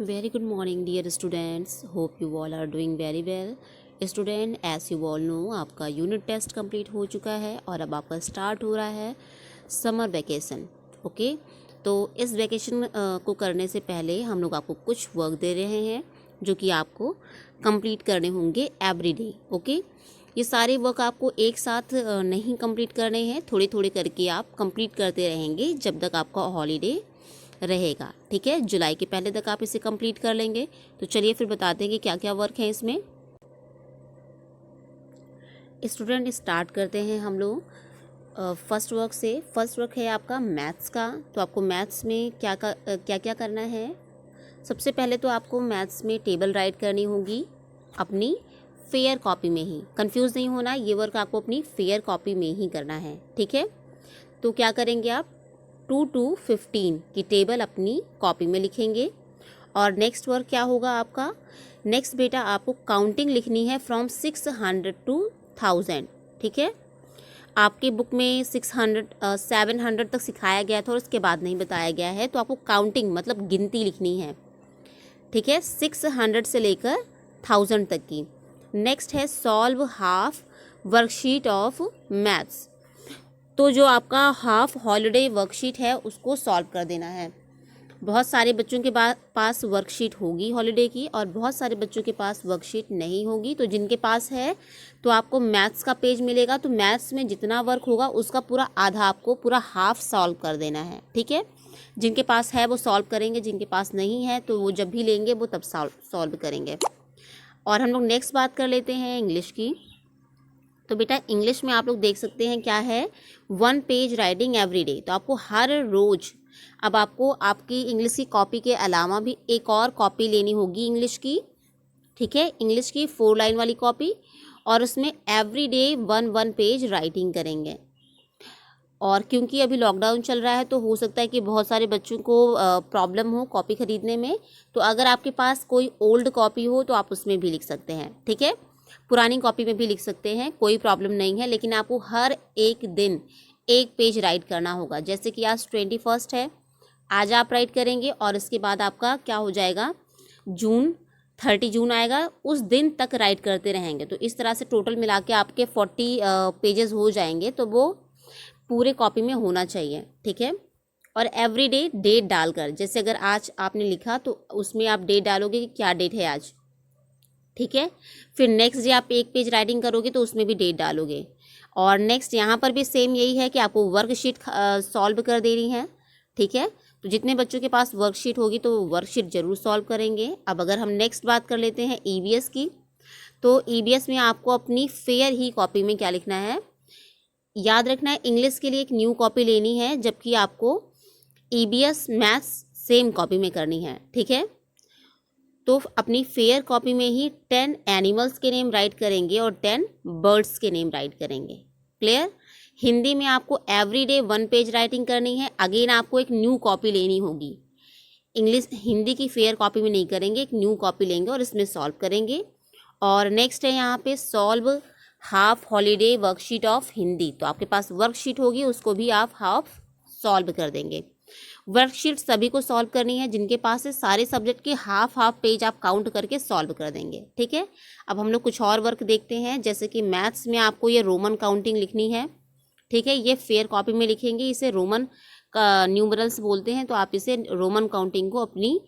Very good morning dear students. Hope you all are doing very well. Student as you all know आपका unit test complete हो चुका है और अब आपका स्टार्ट हो रहा है समर वैकेशन। ओके, तो इस वैकेशन को करने से पहले हम लोग आपको कुछ वर्क दे रहे हैं जो कि आपको कंप्लीट करने होंगे एवरी डे। ओके, ये सारे वर्क आपको एक साथ नहीं कंप्लीट करने हैं, थोड़े थोड़े करके आप कंप्लीट करते रहेंगे जब तक आपका हॉलीडे रहेगा। ठीक है, जुलाई के पहले तक आप इसे कंप्लीट कर लेंगे। तो चलिए फिर बताते हैं कि क्या क्या वर्क है इसमें। स्टूडेंट स्टार्ट करते हैं हम लोग फर्स्ट वर्क से। फर्स्ट वर्क है आपका मैथ्स का। तो आपको मैथ्स में क्या क्या करना है। सबसे पहले तो आपको मैथ्स में टेबल राइट करनी होगी अपनी फेयर कॉपी में ही। कंफ्यूज नहीं होना, ये वर्क आपको अपनी फेयर कॉपी में ही करना है। ठीक है, तो क्या करेंगे आप 2 to 15 की टेबल अपनी कॉपी में लिखेंगे। और नेक्स्ट वर्क क्या होगा आपका, नेक्स्ट बेटा आपको काउंटिंग लिखनी है फ्रॉम 600 to 1000। ठीक है, आपके बुक में 700 तक सिखाया गया था और उसके बाद नहीं बताया गया है, तो आपको काउंटिंग मतलब गिनती लिखनी है। ठीक है, 600 से लेकर 1000 तक की। नेक्स्ट है solve half worksheet of maths. तो जो आपका हाफ हॉलीडे वर्कशीट है उसको सॉल्व कर देना है। बहुत सारे बच्चों के पास वर्कशीट होगी हॉलीडे की और बहुत सारे बच्चों के पास वर्कशीट नहीं होगी। तो जिनके पास है तो आपको मैथ्स का पेज मिलेगा, तो मैथ्स में जितना वर्क होगा उसका पूरा आधा आपको पूरा हाफ सॉल्व कर देना है। ठीक है, जिनके पास है वो सॉल्व करेंगे, जिनके पास नहीं है तो वो जब भी लेंगे वो तब सॉल्व करेंगे। और हम लोग नेक्स्ट बात कर लेते हैं इंग्लिश की। तो बेटा इंग्लिश में आप लोग देख सकते हैं क्या है, 1 पेज राइटिंग एवरी डे। तो आपको हर रोज़ अब आपको आपकी इंग्लिश की कॉपी के अलावा भी एक और कॉपी लेनी होगी इंग्लिश की। ठीक है, इंग्लिश की 4 लाइन वाली कॉपी, और उसमें एवरी डे 1 पेज राइटिंग करेंगे। और क्योंकि अभी लॉकडाउन चल रहा है तो हो सकता है कि बहुत सारे बच्चों को प्रॉब्लम हो कॉपी ख़रीदने में। तो अगर आपके पास कोई ओल्ड कॉपी हो तो आप उसमें भी लिख सकते हैं। ठीक है, पुरानी कॉपी में भी लिख सकते हैं, कोई प्रॉब्लम नहीं है, लेकिन आपको हर एक दिन 1 पेज राइट करना होगा। जैसे कि आज 21 है, आज आप राइट करेंगे और इसके बाद आपका क्या हो जाएगा, 30 जून आएगा, उस दिन तक राइट करते रहेंगे। तो इस तरह से टोटल मिला के आपके 40 पेजेस हो जाएंगे, तो वो पूरे कॉपी में होना चाहिए। ठीक है, और एवरी डे डेट डालकर, जैसे अगर आज आपने लिखा तो उसमें आप डेट डालोगे कि क्या डेट है आज। ठीक है, फिर नेक्स्ट डे आप 1 पेज राइटिंग करोगे तो उसमें भी डेट डालोगे। और नेक्स्ट यहाँ पर भी सेम यही है कि आपको वर्कशीट सॉल्व कर देनी है। ठीक है, तो जितने बच्चों के पास वर्कशीट होगी तो वर्कशीट जरूर सॉल्व करेंगे। अब अगर हम नेक्स्ट बात कर लेते हैं ईवीएस की, तो ईवीएस में आपको अपनी फेयर ही कॉपी में क्या लिखना है, याद रखना है इंग्लिश के लिए एक न्यू कॉपी लेनी है, जबकि आपको ईवीएस मैथ्स सेम कॉपी में करनी है। ठीक है, तो अपनी फेयर कॉपी में ही 10 एनिमल्स के नेम राइट करेंगे और 10 बर्ड्स के नेम राइट करेंगे। क्लियर। हिंदी में आपको एवरी डे 1 पेज राइटिंग करनी है। अगेन आपको एक न्यू कॉपी लेनी होगी। इंग्लिश हिंदी की फेयर कॉपी में नहीं करेंगे, एक न्यू कॉपी लेंगे और इसमें सॉल्व करेंगे। और नेक्स्ट है यहाँ पे solve half holiday worksheet of Hindi. तो आपके पास वर्कशीट होगी, उसको भी आप हाफ सॉल्व कर देंगे। वर्कशीट सभी को सॉल्व करनी है, जिनके पास है सारे सब्जेक्ट के हाफ पेज आप काउंट करके सॉल्व कर देंगे। ठीक है, अब हम लोग कुछ और वर्क देखते हैं। जैसे कि मैथ्स में आपको ये रोमन काउंटिंग लिखनी है। ठीक है, ये फेयर कॉपी में लिखेंगे, इसे रोमन का न्यूमरल्स बोलते हैं, तो आप इसे रोमन काउंटिंग को अपनी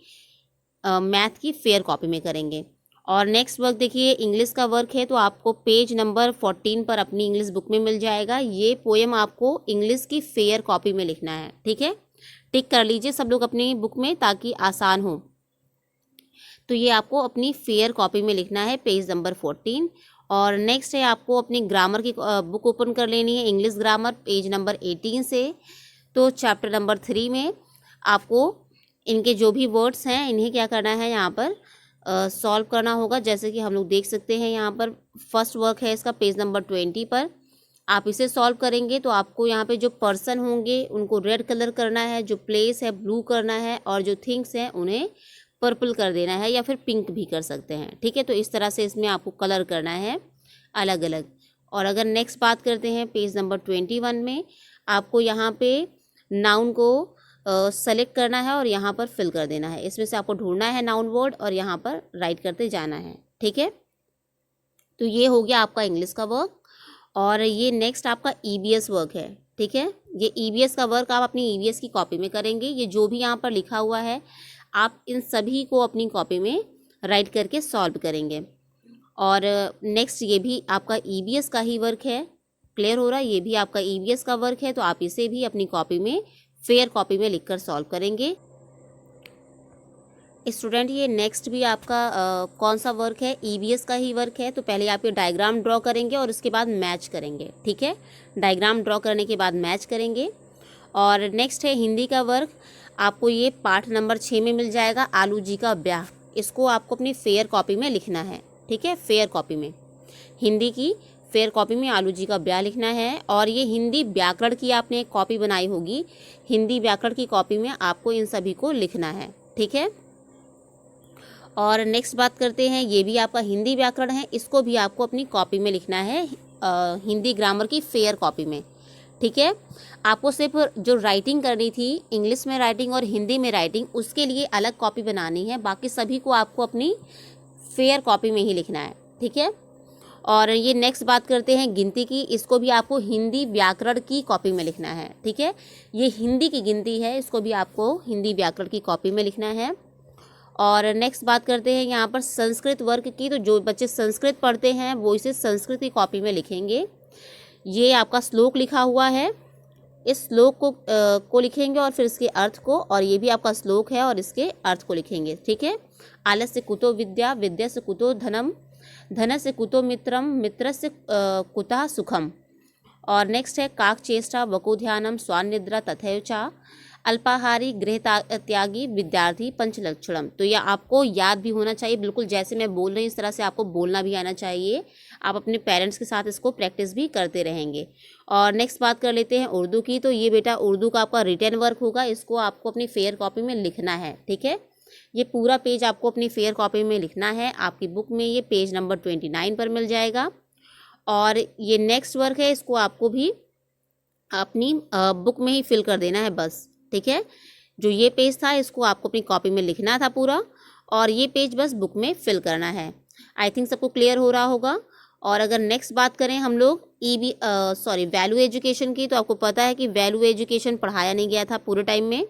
मैथ की फेयर कॉपी में करेंगे। और नेक्स्ट वर्क देखिए इंग्लिश का वर्क है, तो आपको पेज नंबर 14 पर अपनी इंग्लिश बुक में मिल जाएगा। ये पोएम आपको इंग्लिश की फेयर कॉपी में लिखना है। ठीक है, टिक कर लीजिए सब लोग अपनी बुक में ताकि आसान हो। तो ये आपको अपनी फेयर कॉपी में लिखना है, पेज नंबर 14। और नेक्स्ट है आपको अपनी ग्रामर की बुक ओपन कर लेनी है, इंग्लिश ग्रामर, पेज नंबर 18 से। तो चैप्टर नंबर 3 में आपको इनके जो भी वर्ड्स हैं इन्हें क्या करना है, यहाँ पर सॉल्व करना होगा। जैसे कि हम लोग देख सकते हैं यहाँ पर फर्स्ट वर्क है इसका पेज नंबर 20 पर। आप इसे सॉल्व करेंगे तो आपको यहाँ पे जो पर्सन होंगे उनको रेड कलर करना है, जो प्लेस है ब्लू करना है, और जो थिंग्स हैं उन्हें पर्पल कर देना है या फिर पिंक भी कर सकते हैं। ठीक है, तो इस तरह से इसमें आपको कलर करना है अलग अलग। और अगर नेक्स्ट बात करते हैं पेज नंबर 21 में, आपको यहाँ पे नाउन को सेलेक्ट करना है और यहाँ पर फिल कर देना है। इसमें से आपको ढूंढना है नाउन वर्ड और यहाँ पर राइट करते जाना है। ठीक है, तो ये हो गया आपका इंग्लिश का वर्क। और ये नेक्स्ट आपका ईबीएस वर्क है। ठीक है, ये ईबीएस का वर्क आप अपनी ईबीएस की कॉपी में करेंगे। ये जो भी यहाँ पर लिखा हुआ है आप इन सभी को अपनी कॉपी में राइट करके सॉल्व करेंगे। और नेक्स्ट ये भी आपका ईबीएस का ही वर्क है। क्लियर हो रहा है, ये भी आपका ईबीएस का वर्क है, तो आप इसे भी अपनी कॉपी में फेयर कॉपी में लिखकर सॉल्व करेंगे। स्टूडेंट ये नेक्स्ट भी आपका कौन सा वर्क है, ईबीएस का ही वर्क है। तो पहले आप ये डायग्राम ड्रॉ करेंगे और उसके बाद मैच करेंगे। ठीक है, डायग्राम ड्रॉ करने के बाद मैच करेंगे। और नेक्स्ट है हिंदी का वर्क। आपको ये पाठ नंबर 6 में मिल जाएगा, आलू जी का ब्याह। इसको आपको अपनी फेयर कॉपी में लिखना है। ठीक है, फेयर कॉपी में, हिंदी की फेयर कॉपी में आलू जी का ब्याह लिखना है। और ये हिंदी व्याकरण की आपने एक कॉपी बनाई होगी, हिंदी व्याकरण की कॉपी में आपको इन सभी को लिखना है। ठीक है, और नेक्स्ट बात करते हैं, ये भी आपका हिंदी व्याकरण है, इसको भी आपको अपनी कॉपी में लिखना है, हिंदी ग्रामर की फेयर कॉपी में। ठीक है, आपको सिर्फ जो राइटिंग करनी थी, इंग्लिश में राइटिंग और हिंदी में राइटिंग, उसके लिए अलग कॉपी बनानी है। बाकी सभी को आपको अपनी फेयर कॉपी में ही लिखना है। ठीक है, और ये नेक्स्ट बात करते हैं गिनती की। इसको भी आपको हिंदी व्याकरण की कॉपी में लिखना है। ठीक है, ये हिंदी की गिनती है, इसको भी आपको हिंदी व्याकरण की कॉपी में लिखना है। और नेक्स्ट बात करते हैं यहाँ पर संस्कृत वर्ग की। तो जो बच्चे संस्कृत पढ़ते हैं वो इसे संस्कृत की कॉपी में लिखेंगे। ये आपका श्लोक लिखा हुआ है, इस श्लोक को लिखेंगे और फिर इसके अर्थ को, और ये भी आपका श्लोक है और इसके अर्थ को लिखेंगे। ठीक है, आलस्य कुतो विद्या, विद्या से कुतो धनम, धन से कुतो मित्रम, मित्र से कुतः सुखम। और नेक्स्ट है काक चेष्टा वको ध्यानम, स्वान निद्रा तथैव चा, अल्पाहारी गृह त्यागी विद्यार्थी पंचलक्षणम। तो यह आपको याद भी होना चाहिए, बिल्कुल जैसे मैं बोल रही हूँ इस तरह से आपको बोलना भी आना चाहिए। आप अपने पेरेंट्स के साथ इसको प्रैक्टिस भी करते रहेंगे। और नेक्स्ट बात कर लेते हैं उर्दू की। तो ये बेटा उर्दू का आपका रिटन वर्क होगा, इसको आपको अपनी फेयर कॉपी में लिखना है। ठीक है, ये पूरा पेज आपको अपनी फेयर कॉपी में लिखना है। आपकी बुक में ये पेज नंबर 29 पर मिल जाएगा। और ये नेक्स्ट वर्क है, इसको आपको भी अपनी बुक में ही फिल कर देना है बस। ठीक है, जो ये पेज था इसको आपको अपनी कॉपी में लिखना था पूरा, और ये पेज बस बुक में फिल करना है। आई थिंक सबको क्लियर हो रहा होगा। और अगर नेक्स्ट बात करें हम लोग वैल्यू एजुकेशन की, तो आपको पता है कि वैल्यू एजुकेशन पढ़ाया नहीं गया था पूरे टाइम में।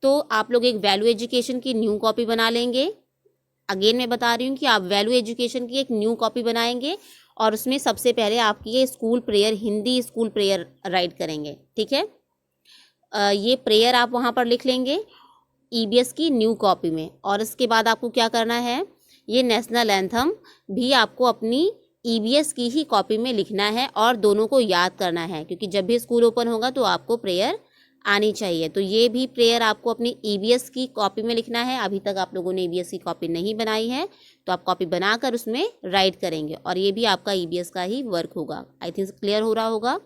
तो आप लोग एक वैल्यू एजुकेशन की न्यू कॉपी बना लेंगे। अगेन मैं बता रही हूँ कि आप वैल्यू एजुकेशन की एक न्यू कॉपी बनाएंगे और उसमें सबसे पहले आपकी ये school prayer, Hindi school prayer right करेंगे। ठीक है, ये प्रेयर आप वहाँ पर लिख लेंगे ईबीएस की न्यू कॉपी में। और इसके बाद आपको क्या करना है, ये नेशनल एंथम भी आपको अपनी ईबीएस की ही कॉपी में लिखना है और दोनों को याद करना है, क्योंकि जब भी स्कूल ओपन होगा तो आपको प्रेयर आनी चाहिए। तो ये भी प्रेयर आपको अपनी ईबीएस की कॉपी में लिखना है। अभी तक आप लोगों ने ईबीएस की कॉपी नहीं बनाई है तो आप कॉपी बनाकर उसमें राइट करेंगे, और ये भी आपका ईबीएस का ही वर्क होगा। आई थिंक क्लियर हो रहा होगा।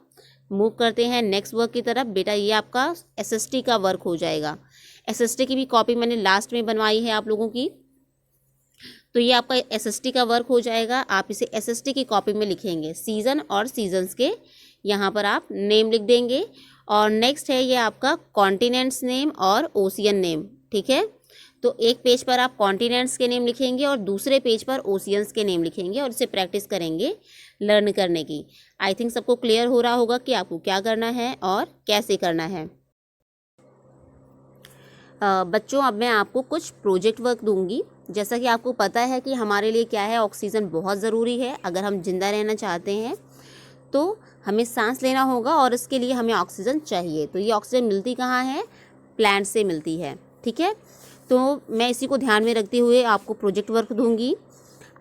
मूव करते हैं नेक्स्ट वर्क की तरफ। बेटा ये आपका एसएसटी का वर्क हो जाएगा। एसएसटी की भी कॉपी मैंने लास्ट में बनवाई है आप लोगों की। तो ये आपका एसएसटी का वर्क हो जाएगा। आप इसे एसएसटी की कॉपी में लिखेंगे, सीज़न और सीजन्स के यहाँ पर आप नेम लिख देंगे। और नेक्स्ट है ये आपका कॉन्टिनेंट्स नेम और ओशियन नेम। ठीक है, तो एक पेज पर आप कॉन्टिनेंट्स के नेम लिखेंगे और दूसरे पेज पर ओशियंस के नेम लिखेंगे और इसे प्रैक्टिस करेंगे लर्न करने की। आई थिंक सबको क्लियर हो रहा होगा कि आपको क्या करना है और कैसे करना है। बच्चों अब मैं आपको कुछ प्रोजेक्ट वर्क दूंगी। जैसा कि आपको पता है कि हमारे लिए क्या है, ऑक्सीजन बहुत ज़रूरी है। अगर हम जिंदा रहना चाहते हैं तो हमें सांस लेना होगा और इसके लिए हमें ऑक्सीजन चाहिए। तो ये ऑक्सीजन मिलती कहाँ है, प्लांट से मिलती है। ठीक है, तो मैं इसी को ध्यान में रखते हुए आपको प्रोजेक्ट वर्क दूंगी।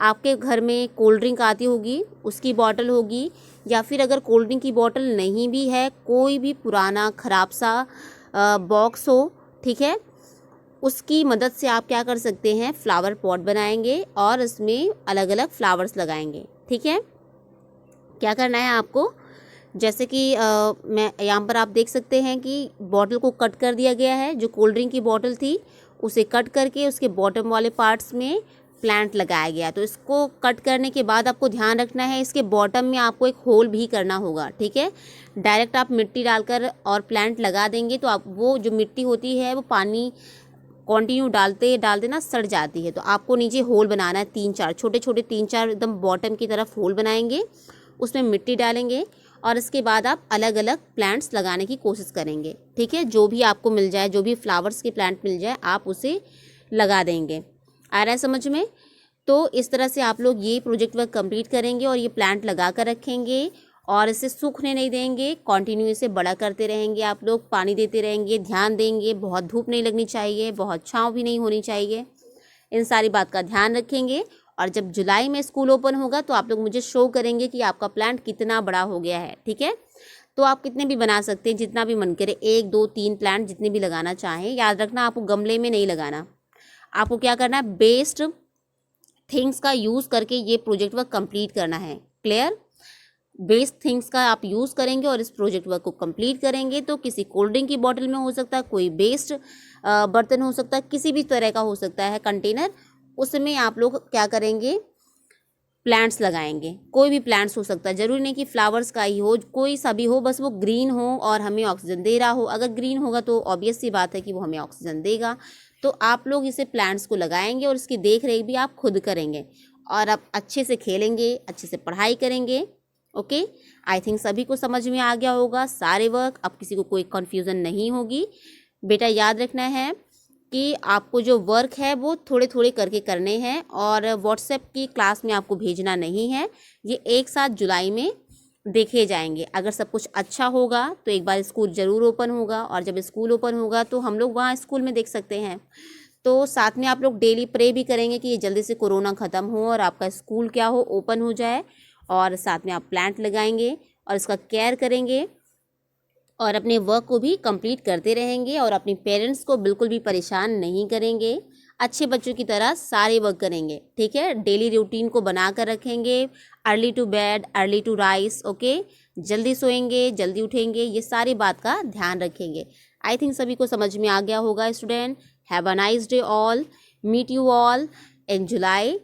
आपके घर में कोल्ड ड्रिंक आती होगी, उसकी बॉटल होगी, या फिर अगर कोल्ड ड्रिंक की बॉटल नहीं भी है, कोई भी पुराना ख़राब सा बॉक्स हो, ठीक है, उसकी मदद से आप क्या कर सकते हैं, फ्लावर पॉट बनाएंगे और इसमें अलग अलग फ्लावर्स लगाएंगे। ठीक है, क्या करना है आपको, जैसे कि मैं यहाँ पर आप देख सकते हैं कि बॉटल को कट कर दिया गया है। जो कोल्ड ड्रिंक की बॉटल थी उसे कट करके उसके बॉटम वाले पार्ट्स में प्लांट लगाया गया। तो इसको कट करने के बाद आपको ध्यान रखना है इसके बॉटम में आपको एक होल भी करना होगा, ठीक है। डायरेक्ट आप मिट्टी डालकर और प्लांट लगा देंगे तो आप वो जो मिट्टी होती है वो पानी कंटिन्यू डालते डालते ना सड़ जाती है। तो आपको नीचे होल बनाना है, 3-4 छोटे छोटे 3-4 एकदम बॉटम की तरफ होल बनाएंगे, उसमें मिट्टी डालेंगे और इसके बाद आप अलग अलग प्लांट्स लगाने की कोशिश करेंगे, ठीक है। जो भी आपको मिल जाए, जो भी फ्लावर्स के प्लांट मिल जाए आप उसे लगा देंगे। आ रहा है समझ में? तो इस तरह से आप लोग ये प्रोजेक्ट वर्क कंप्लीट करेंगे और ये प्लांट लगा कर रखेंगे और इसे सूखने नहीं देंगे, कंटिन्यू इसे बड़ा करते रहेंगे। आप लोग पानी देते रहेंगे, ध्यान देंगे, बहुत धूप नहीं लगनी चाहिए, बहुत छाँव भी नहीं होनी चाहिए। इन सारी बात का ध्यान रखेंगे और जब जुलाई में स्कूल ओपन होगा तो आप लोग मुझे शो करेंगे कि आपका प्लांट कितना बड़ा हो गया है, ठीक है। तो आप कितने भी बना सकते हैं, जितना भी मन करे, 1, 2, 3 प्लांट जितने भी लगाना चाहें। याद रखना आपको गमले में नहीं लगाना, आपको क्या करना है, बेस्ट थिंग्स का यूज़ करके ये प्रोजेक्ट वर्क कंप्लीट करना है। क्लियर? बेस्ट थिंग्स का आप यूज़ करेंगे और इस प्रोजेक्ट वर्क को कंप्लीट करेंगे। तो किसी कोल्ड ड्रिंक की बॉटल में हो सकता है, कोई बेस्ट बर्तन हो सकता है, किसी भी तरह का हो सकता है कंटेनर, उसमें आप लोग क्या करेंगे, प्लांट्स लगाएंगे। कोई भी प्लांट्स हो सकता है, ज़रूरी नहीं कि फ्लावर्स का ही हो, कोई सा भी हो, बस वो ग्रीन हो और हमें ऑक्सीजन दे रहा हो। अगर ग्रीन होगा तो ऑब्वियस सी बात है कि वो हमें ऑक्सीजन देगा। तो आप लोग इसे प्लांट्स को लगाएंगे और इसकी देख रेख भी आप खुद करेंगे और आप अच्छे से खेलेंगे, अच्छे से पढ़ाई करेंगे। ओके, आई थिंक सभी को समझ में आ गया होगा सारे वर्क। अब किसी को कोई कन्फ्यूज़न नहीं होगी। बेटा याद रखना है कि आपको जो वर्क है वो थोड़े थोड़े करके करने हैं और व्हाट्सएप की क्लास में आपको भेजना नहीं है। ये एक साथ जुलाई में देखे जाएंगे। अगर सब कुछ अच्छा होगा तो एक बार स्कूल ज़रूर ओपन होगा और जब स्कूल ओपन होगा तो हम लोग वहाँ स्कूल में देख सकते हैं। तो साथ में आप लोग डेली प्रे भी करेंगे कि ये जल्दी से कोरोना ख़त्म हो और आपका स्कूल क्या हो, ओपन हो जाए। और साथ में आप प्लांट लगाएंगे और इसका केयर करेंगे और अपने वर्क को भी कंप्लीट करते रहेंगे और अपने पेरेंट्स को बिल्कुल भी परेशान नहीं करेंगे। अच्छे बच्चों की तरह सारे वर्क करेंगे, ठीक है। डेली रूटीन को बना कर रखेंगे, early to bed, early to rise, okay. जल्दी सोएंगे, जल्दी उठेंगे, ये सारी बात का ध्यान रखेंगे। आई थिंक सभी को समझ में आ गया होगा student. Have a nice day all, meet you all in July.